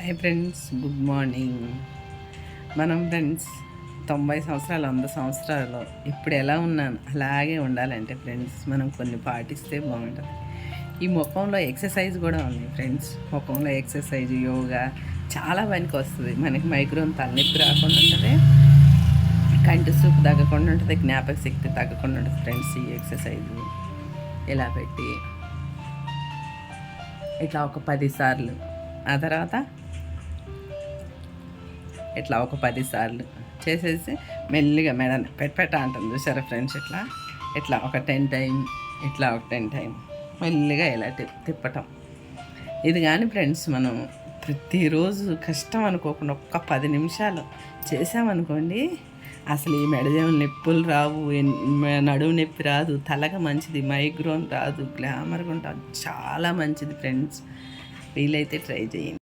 Hi friends, good morning. మనం friends 90 సంవత్సరాలు 100 సంవత్సరాలు ఇప్పుడు ఎలా ఉన్నాను అలాగే ఉండాలంటే ఫ్రెండ్స్ మనం కొన్ని పాటిస్తే బాగుంటుంది. ఈ ముఖంలో ఎక్సర్సైజ్ కూడా ఉంది ఫ్రెండ్స్. ముఖంలో ఎక్సర్సైజ్, యోగా చాలా పనికి వస్తుంది. మనకి మైగ్రేన్ తలనొప్పి రాకుండా ఉంటుంది, కంటి చూపు తగ్గకుండా ఉంటుంది, జ్ఞాపక శక్తి తగ్గకుండా ఉంటుంది ఫ్రెండ్స్. ఈ ఎక్సర్సైజ్ ఇలా పెట్టి ఇట్లా ఒక 10 సార్లు, ఆ తర్వాత ఇట్లా ఒక 10 సార్లు చేసేసి మెల్లిగా మెడని పెట్ట అంటుంది చూసారా ఫ్రెండ్స్. ఇట్లా ఇట్లా ఒక 10 టైం, ఇట్లా ఒక 10 టైం మెల్లిగా ఇలా తిప్పటం. ఇది కానీ ఫ్రెండ్స్ మనం ప్రతిరోజు కష్టం అనుకోకుండా ఒక్క 10 నిమిషాలు చేసామనుకోండి, అసలు ఈ మెడదేవులు నొప్పులు రావు, నడుము నొప్పి రాదు, తలగా మంచిది, మైగ్రేన్ రాదు, గ్లామర్గా ఉంటుంది, చాలా మంచిది ఫ్రెండ్స్. వీలైతే ట్రై చేయండి.